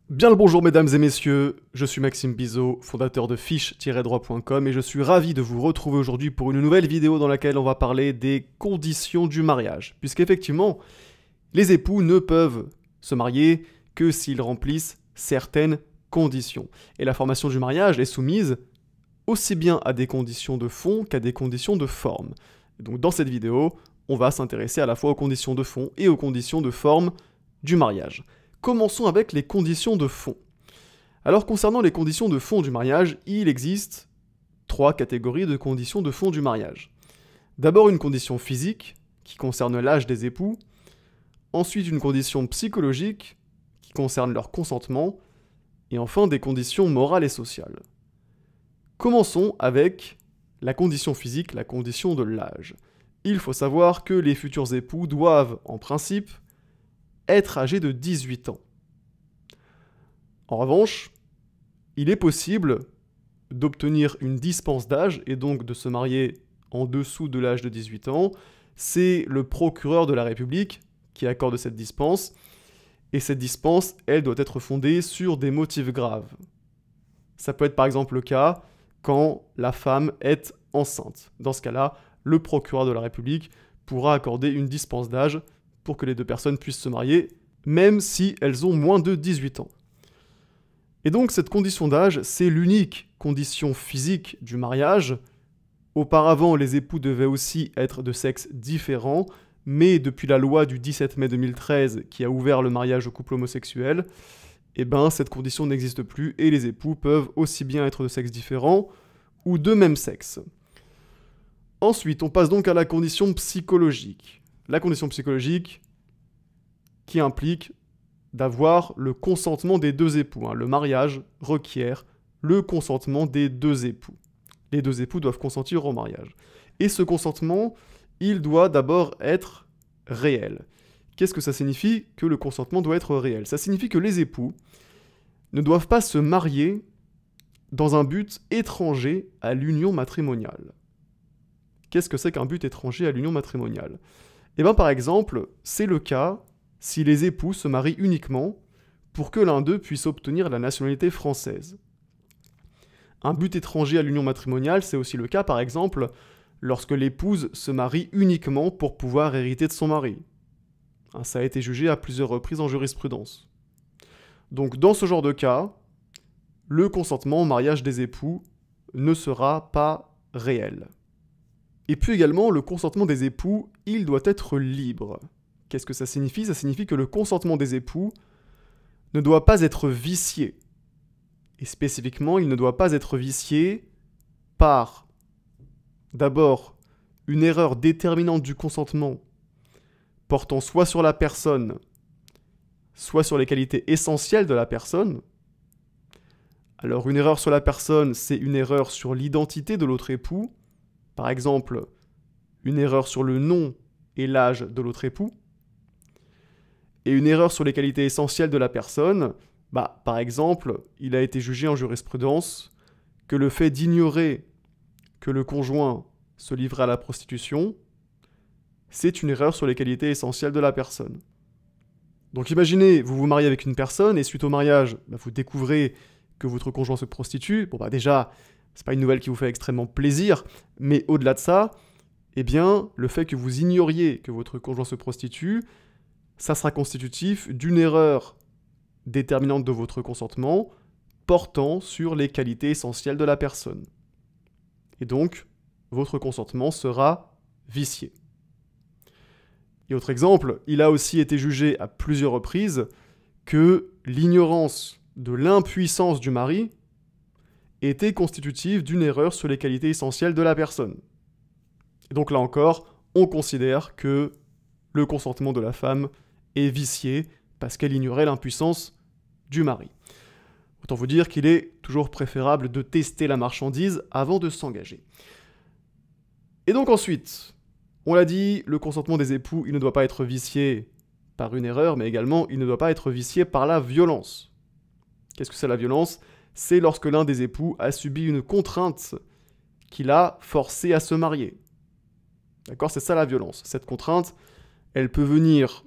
Bien le bonjour mesdames et messieurs, je suis Maxime Bizot, fondateur de fiche-droit.com et je suis ravi de vous retrouver aujourd'hui pour une nouvelle vidéo dans laquelle on va parler des conditions du mariage. Puisqu'effectivement, les époux ne peuvent se marier que s'ils remplissent certaines conditions. Et la formation du mariage est soumise aussi bien à des conditions de fond qu'à des conditions de forme. Et donc dans cette vidéo, on va s'intéresser à la fois aux conditions de fond et aux conditions de forme du mariage. Commençons avec les conditions de fond. Alors concernant les conditions de fond du mariage, il existe 3 catégories de conditions de fond du mariage. D'abord une condition physique, qui concerne l'âge des époux. Ensuite une condition psychologique, qui concerne leur consentement. Et enfin des conditions morales et sociales. Commençons avec la condition physique, la condition de l'âge. Il faut savoir que les futurs époux doivent, en principe, être âgés de 18 ans. En revanche, il est possible d'obtenir une dispense d'âge et donc de se marier en dessous de l'âge de 18 ans. C'est le procureur de la République qui accorde cette dispense. Et cette dispense, elle doit être fondée sur des motifs graves. Ça peut être par exemple le cas quand la femme est enceinte. Dans ce cas-là, le procureur de la République pourra accorder une dispense d'âge pour que les deux personnes puissent se marier, même si elles ont moins de 18 ans. Et donc cette condition d'âge, c'est l'unique condition physique du mariage. Auparavant, les époux devaient aussi être de sexe différent, mais depuis la loi du 17 mai 2013 qui a ouvert le mariage aux couples homosexuels, cette condition n'existe plus et les époux peuvent aussi bien être de sexe différent ou de même sexe. Ensuite, on passe donc à la condition psychologique. La condition psychologique qui implique d'avoir le consentement des deux époux. Le mariage requiert le consentement des deux époux. Les deux époux doivent consentir au mariage. Et ce consentement, il doit d'abord être réel. Qu'est-ce que ça signifie que le consentement doit être réel? Ça signifie que les époux ne doivent pas se marier dans un but étranger à l'union matrimoniale. Qu'est-ce que c'est qu'un but étranger à l'union matrimoniale? Par exemple, c'est le cas si les époux se marient uniquement pour que l'un d'eux puisse obtenir la nationalité française. Un but étranger à l'union matrimoniale, c'est aussi le cas, par exemple, lorsque l'épouse se marie uniquement pour pouvoir hériter de son mari. Ça a été jugé à plusieurs reprises en jurisprudence. Donc dans ce genre de cas, le consentement au mariage des époux ne sera pas réel. Et puis également, le consentement des époux, il doit être libre. Qu'est-ce que ça signifie? Ça signifie que le consentement des époux ne doit pas être vicié. Et spécifiquement, il ne doit pas être vicié par, d'abord, une erreur déterminante du consentement portant soit sur la personne, soit sur les qualités essentielles de la personne. Alors, une erreur sur la personne, c'est une erreur sur l'identité de l'autre époux. Par exemple, une erreur sur le nom et l'âge de l'autre époux. Et une erreur sur les qualités essentielles de la personne, par exemple, il a été jugé en jurisprudence que le fait d'ignorer que le conjoint se livrait à la prostitution, c'est une erreur sur les qualités essentielles de la personne. Donc imaginez, vous vous mariez avec une personne et suite au mariage, vous découvrez que votre conjoint se prostitue. Déjà, c'est pas une nouvelle qui vous fait extrêmement plaisir, mais au-delà de ça, le fait que vous ignoriez que votre conjoint se prostitue, ça sera constitutif d'une erreur déterminante de votre consentement portant sur les qualités essentielles de la personne. Et donc, votre consentement sera vicié. Et autre exemple, il a aussi été jugé à plusieurs reprises que l'ignorance de l'impuissance du mari était constitutive d'une erreur sur les qualités essentielles de la personne. Et donc là encore, on considère que le consentement de la femme est vicié parce qu'elle ignorait l'impuissance du mari. Autant vous dire qu'il est toujours préférable de tester la marchandise avant de s'engager. Et donc ensuite, on l'a dit, le consentement des époux, il ne doit pas être vicié par une erreur, mais également il ne doit pas être vicié par la violence. Qu'est-ce que c'est la violence? C'est lorsque l'un des époux a subi une contrainte qui l'a forcé à se marier. D'accord? C'est ça la violence. Cette contrainte, elle peut venir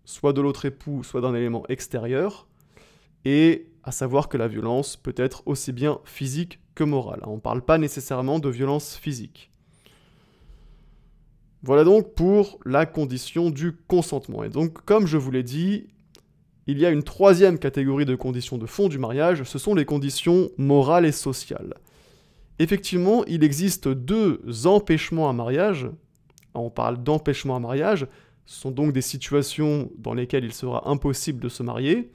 soit de l'autre époux, soit d'un élément extérieur. et à savoir que la violence peut être aussi bien physique que morale. On ne parle pas nécessairement de violence physique. Voilà donc pour la condition du consentement. Et donc, comme je vous l'ai dit, il y a une troisième catégorie de conditions de fond du mariage, ce sont les conditions morales et sociales. Effectivement, il existe deux empêchements à mariage. On parle d'empêchement à mariage, ce sont donc des situations dans lesquelles il sera impossible de se marier.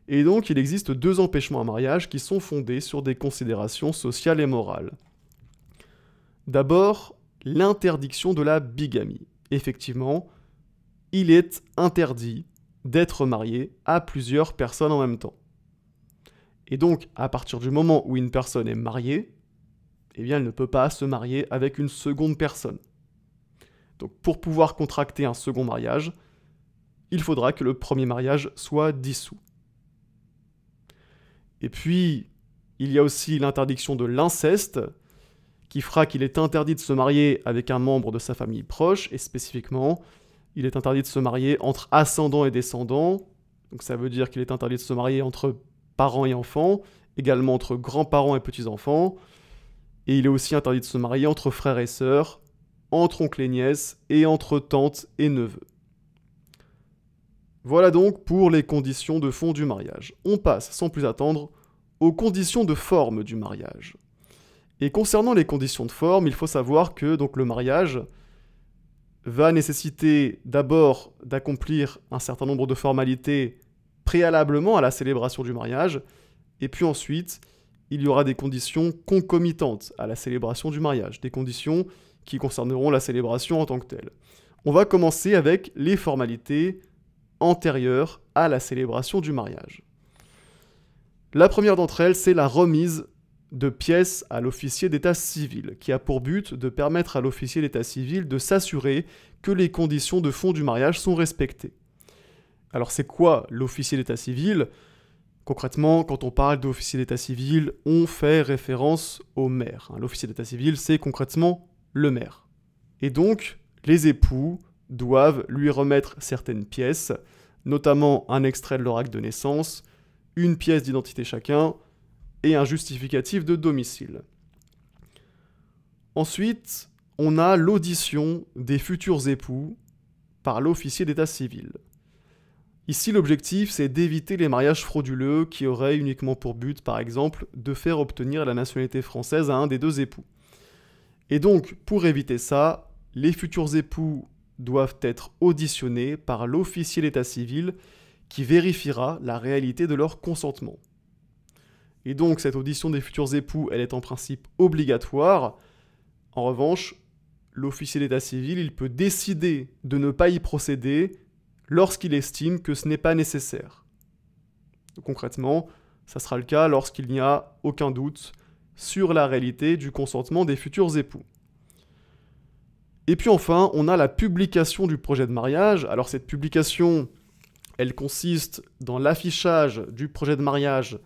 Et donc, il existe deux empêchements à mariage qui sont fondés sur des considérations sociales et morales. D'abord, l'interdiction de la bigamie. Effectivement, il est interdit d'être marié à plusieurs personnes en même temps. Et donc, à partir du moment où une personne est mariée, eh bien, elle ne peut pas se marier avec une seconde personne. Donc, pour pouvoir contracter un second mariage, il faudra que le premier mariage soit dissous. Et puis, il y a aussi l'interdiction de l'inceste, qui fera qu'il est interdit de se marier avec un membre de sa famille proche, et spécifiquement, il est interdit de se marier entre ascendants et descendants, donc ça veut dire qu'il est interdit de se marier entre parents et enfants, également entre grands-parents et petits-enfants, et il est aussi interdit de se marier entre frères et sœurs, entre oncles et nièces, et entre tantes et neveux. Voilà donc pour les conditions de fond du mariage. On passe, sans plus attendre, aux conditions de forme du mariage. Et concernant les conditions de forme, il faut savoir que donc, le mariage va nécessiter d'abord d'accomplir un certain nombre de formalités préalablement à la célébration du mariage, et puis ensuite, il y aura des conditions concomitantes à la célébration du mariage, des conditions qui concerneront la célébration en tant que telle. On va commencer avec les formalités antérieures à la célébration du mariage. La première d'entre elles, c'est la remise de pièces à l'officier d'état civil, qui a pour but de permettre à l'officier d'état civil de s'assurer que les conditions de fond du mariage sont respectées. Alors c'est quoi l'officier d'état civil ? Concrètement, quand on parle d'officier d'état civil, on fait référence au maire. L'officier d'état civil, c'est concrètement le maire. Et donc, les époux doivent lui remettre certaines pièces, notamment un extrait de leur acte de naissance, une pièce d'identité chacun, et un justificatif de domicile. Ensuite, on a l'audition des futurs époux par l'officier d'état civil. Ici, l'objectif, c'est d'éviter les mariages frauduleux qui auraient uniquement pour but, par exemple, de faire obtenir la nationalité française à un des deux époux. Et donc, pour éviter ça, les futurs époux doivent être auditionnés par l'officier d'état civil qui vérifiera la réalité de leur consentement. Et donc, cette audition des futurs époux, elle est en principe obligatoire. En revanche, l'officier d'état civil, il peut décider de ne pas y procéder lorsqu'il estime que ce n'est pas nécessaire. Donc, concrètement, ça sera le cas lorsqu'il n'y a aucun doute sur la réalité du consentement des futurs époux. Et puis enfin, on a la publication du projet de mariage. Alors cette publication, elle consiste dans l'affichage du projet de mariage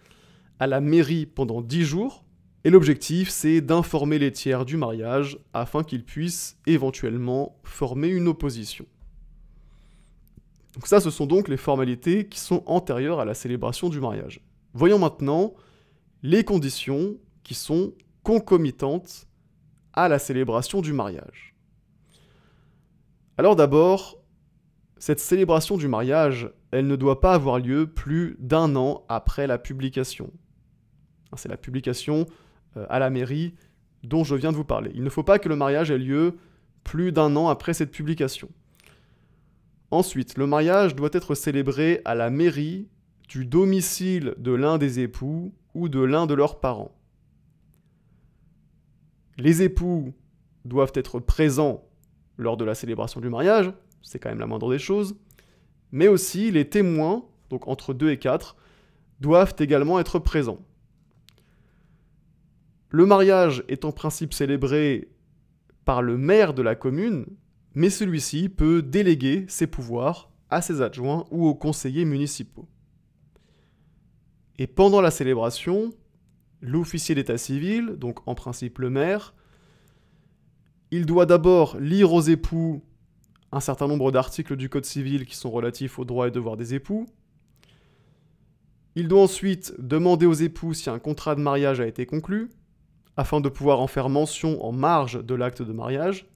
à la mairie pendant 10 jours, et l'objectif c'est d'informer les tiers du mariage afin qu'ils puissent éventuellement former une opposition. Donc ça, ce sont donc les formalités qui sont antérieures à la célébration du mariage. Voyons maintenant les conditions qui sont concomitantes à la célébration du mariage. Alors d'abord, cette célébration du mariage, elle ne doit pas avoir lieu plus d'1 an après la publication. C'est la publication à la mairie dont je viens de vous parler. Il ne faut pas que le mariage ait lieu plus d'1 an après cette publication. Ensuite, le mariage doit être célébré à la mairie du domicile de l'un des époux ou de l'un de leurs parents. Les époux doivent être présents lors de la célébration du mariage, c'est quand même la moindre des choses, mais aussi les témoins, donc entre 2 et 4, doivent également être présents. Le mariage est en principe célébré par le maire de la commune, mais celui-ci peut déléguer ses pouvoirs à ses adjoints ou aux conseillers municipaux. Et pendant la célébration, l'officier d'état civil, donc en principe le maire, il doit d'abord lire aux époux un certain nombre d'articles du Code civil qui sont relatifs aux droits et devoirs des époux. Il doit ensuite demander aux époux si un contrat de mariage a été conclu, afin de pouvoir en faire mention en marge de l'acte de mariage.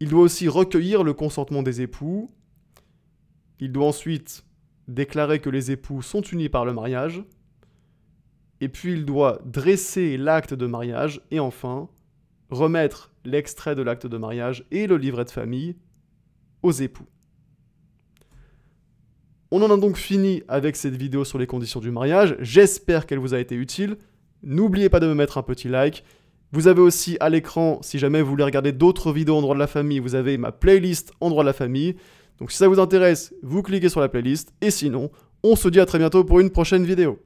Il doit aussi recueillir le consentement des époux. Il doit ensuite déclarer que les époux sont unis par le mariage. Et puis il doit dresser l'acte de mariage et enfin remettre l'extrait de l'acte de mariage et le livret de famille aux époux. On en a donc fini avec cette vidéo sur les conditions du mariage. J'espère qu'elle vous a été utile. N'oubliez pas de me mettre un petit like. Vous avez aussi à l'écran, si jamais vous voulez regarder d'autres vidéos en droit de la famille, vous avez ma playlist en droit de la famille. Donc si ça vous intéresse, vous cliquez sur la playlist. Et sinon, on se dit à très bientôt pour une prochaine vidéo.